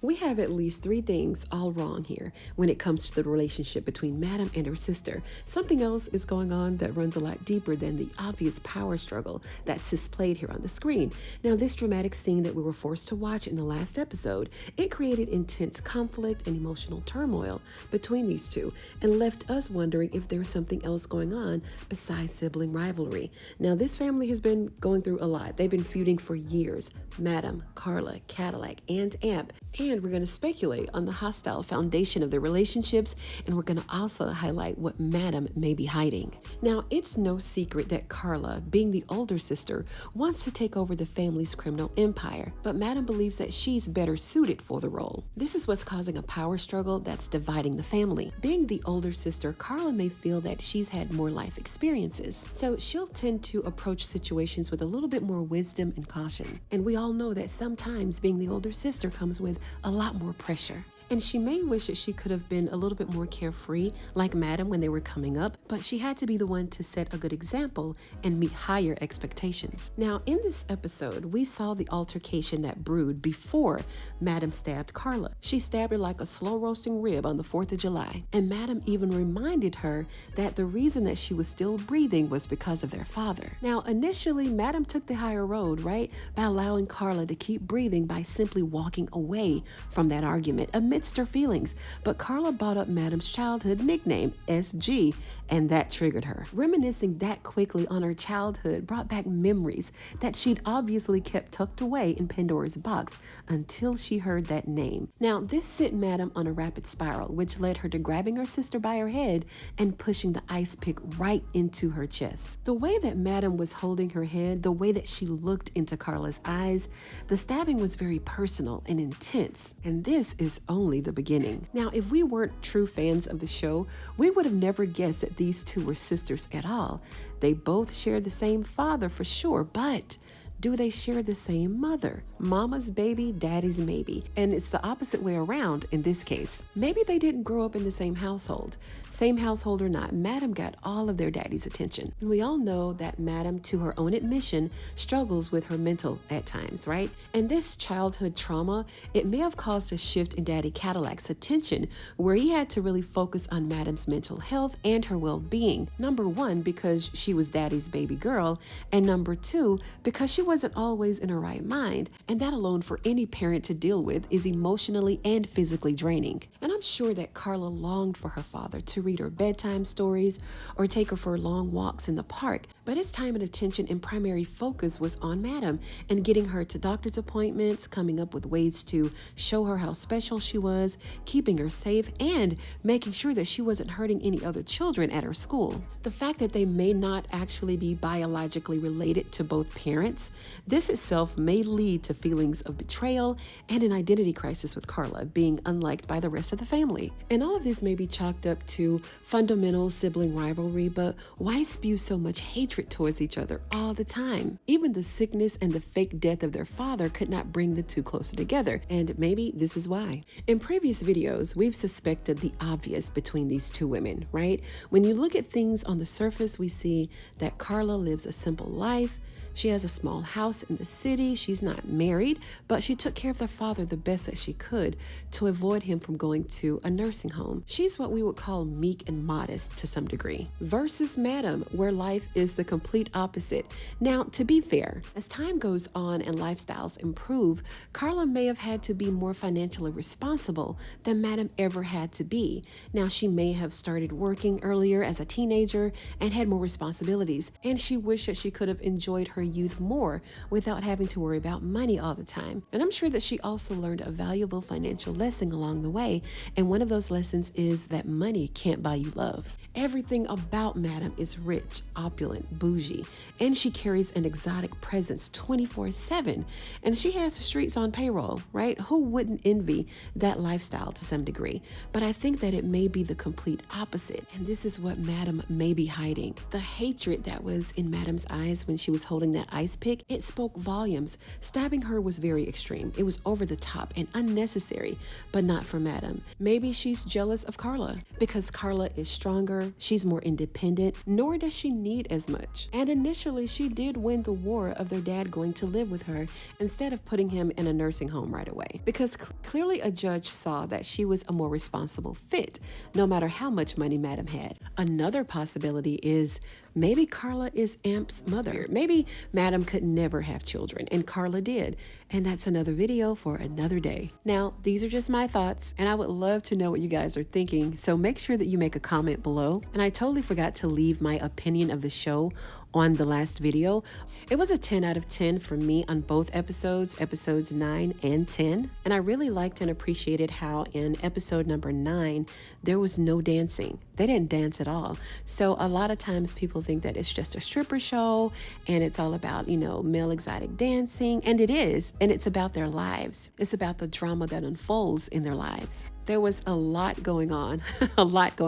We have at least three things all wrong here when it comes to the relationship between Madam and her sister. Something else is going on that runs a lot deeper than the obvious power struggle that's displayed here on the screen. Now, this dramatic scene that we were forced to watch in the last episode, it created intense conflict and emotional turmoil between these two and left us wondering if there's something else going on besides sibling rivalry. Now, this family has been going through a lot. They've been feuding for years. Madam, Carla, Cadillac, and Amp. And we're going to speculate on the hostile foundation of their relationships, and we're going to also highlight what Madam may be hiding. Now, it's no secret that Carla, being the older sister, wants to take over the family's criminal empire, but Madam believes that she's better suited for the role. This is what's causing a power struggle that's dividing the family. Being the older sister, Carla may feel that she's had more life experiences, so she'll tend to approach situations with a little bit more wisdom and caution. And we all know that sometimes being the older sister comes with a lot more pressure. And she may wish that she could have been a little bit more carefree like Madam when they were coming up, but she had to be the one to set a good example and meet higher expectations. Now, in this episode, we saw the altercation that brewed before Madam stabbed Carla. She stabbed her like a slow roasting rib on the 4th of July, and Madam even reminded her that the reason that she was still breathing was because of their father. Now, initially, Madam took the higher road, right, by allowing Carla to keep breathing by simply walking away from that argument amidst her feelings, but Carla brought up Madam's childhood nickname, SG, and that triggered her. Reminiscing that quickly on her childhood brought back memories that she'd obviously kept tucked away in Pandora's box until she heard that name. Now, this sent Madam on a rapid spiral, which led her to grabbing her sister by her head and pushing the ice pick right into her chest. The way that Madam was holding her head, the way that she looked into Carla's eyes, the stabbing was very personal and intense, and this is only the beginning. Now, if we weren't true fans of the show, we would have never guessed that these two were sisters at all. They both share the same father for sure, but do they share the same mother? Mama's baby, daddy's maybe. And it's the opposite way around in this case. Maybe they didn't grow up in the same household. Same household or not, Madam got all of their daddy's attention. And we all know that Madam, to her own admission, struggles with her mental at times, right? And this childhood trauma, it may have caused a shift in Daddy Cadillac's attention, where he had to really focus on Madam's mental health and her well-being. Number one, because she was Daddy's baby girl, and number two, because she wasn't always in her right mind, and that alone for any parent to deal with is emotionally and physically draining. And I'm sure that Carla longed for her father to read her bedtime stories or take her for long walks in the park, but his time and attention and primary focus was on Madam and getting her to doctor's appointments, coming up with ways to show her how special she was, keeping her safe, and making sure that she wasn't hurting any other children at her school. The fact that they may not actually be biologically related to both parents, this itself may lead to feelings of betrayal and an identity crisis with Carla being unliked by the rest of the family. And all of this may be chalked up to fundamental sibling rivalry, but why spew so much hatred towards each other all the time? Even the sickness and the fake death of their father could not bring the two closer together, and maybe this is why. In previous videos, we've suspected the obvious between these two women, right? When you look at things on the surface, we see that Carla lives a simple life. She has a small house in the city. She's not married, but she took care of their father the best that she could to avoid him from going to a nursing home. She's what we would call meek and modest to some degree. Versus Madam, where life is the complete opposite. Now, to be fair, as time goes on and lifestyles improve, Carla may have had to be more financially responsible than Madam ever had to be. Now, she may have started working earlier as a teenager and had more responsibilities, and she wished that she could have enjoyed her youth more without having to worry about money all the time. And I'm sure that she also learned a valuable financial lesson along the way, and one of those lessons is that money can't buy you love. Everything about Madam is rich, opulent, bougie, and she carries an exotic presence 24/7, and she has the streets on payroll, right? Who wouldn't envy that lifestyle to some degree? But I think that it may be the complete opposite, and this is what Madam may be hiding. The hatred that was in Madam's eyes when she was holding that ice pick, it spoke volumes. Stabbing her was very extreme. It was over the top and unnecessary, but not for Madam. Maybe she's jealous of Carla because Carla is stronger her, she's more independent, nor does she need as much. And initially, she did win the war of their dad going to live with her instead of putting him in a nursing home right away. Because clearly a judge saw that she was a more responsible fit, no matter how much money Madam had. Another possibility is maybe Carla is Amp's mother. Maybe Madam could never have children, and Carla did. And that's another video for another day. Now, these are just my thoughts, and I would love to know what you guys are thinking, so make sure that you make a comment below. And I totally forgot to leave my opinion of the show on the last video. It was a 10 out of 10 for me on both episodes 9 and 10. And I really liked and appreciated how in episode number 9, there was no dancing. They didn't dance at all. So a lot of times people think that it's just a stripper show and it's all about, male exotic dancing. And it is. And it's about their lives. It's about the drama that unfolds in their lives. There was a lot going on, a lot of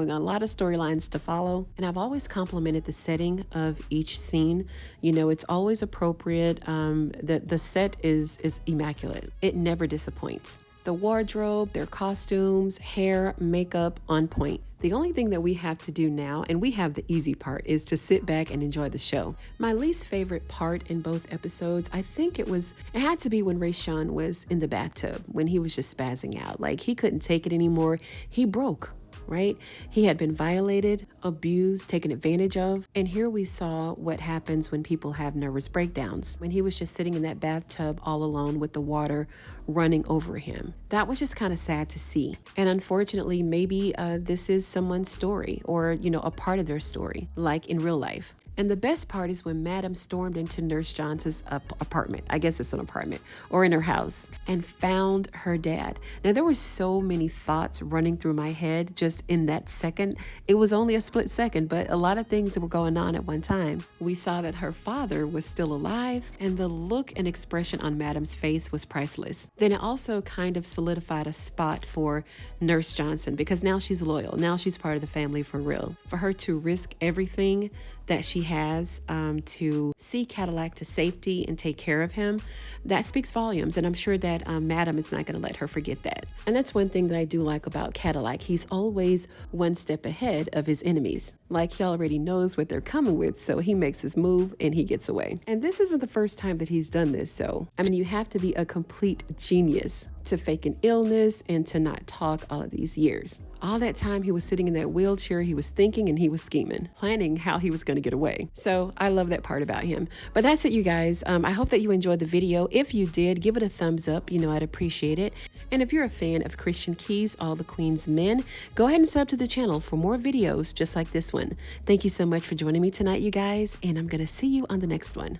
storylines to follow. And I've always complimented the setting of each scene. It's always appropriate. The set is immaculate. It never disappoints. The wardrobe, their costumes, hair, makeup, on point. The only thing that we have to do now, and we have the easy part, is to sit back and enjoy the show. My least favorite part in both episodes, I think it had to be when Rayshawn was in the bathtub, when he was just spazzing out. Like, he couldn't take it anymore. He broke. Right? He had been violated, abused, taken advantage of. And here we saw what happens when people have nervous breakdowns. When he was just sitting in that bathtub all alone with the water running over him. That was just kind of sad to see. And unfortunately, maybe this is someone's story or, a part of their story, like in real life. And the best part is when Madam stormed into Nurse Johnson's apartment, I guess it's an apartment, or in her house, and found her dad. Now, there were so many thoughts running through my head just in that second. It was only a split second, but a lot of things were going on at one time. We saw that her father was still alive, and the look and expression on Madam's face was priceless. Then it also kind of solidified a spot for Nurse Johnson, because now she's loyal. Now she's part of the family for real. For her to risk everything that she has to see Cadillac to safety and take care of him, that speaks volumes. And I'm sure that Madam is not going to let her forget that. And that's one thing that I do like about Cadillac. He's always one step ahead of his enemies. Like, he already knows what they're coming with, so he makes his move and he gets away. And this isn't the first time that he's done this. So, you have to be a complete genius to fake an illness and to not talk all of these years. All that time he was sitting in that wheelchair, he was thinking and he was scheming, planning how he was going to get away. So I love that part about him. But that's it, you guys. I hope that you enjoyed the video. If you did, give it a thumbs up. I'd appreciate it. And if you're a fan of Christian Keys, All the Queen's Men, go ahead and sub to the channel for more videos just like this one. Thank you so much for joining me tonight, you guys, and I'm going to see you on the next one.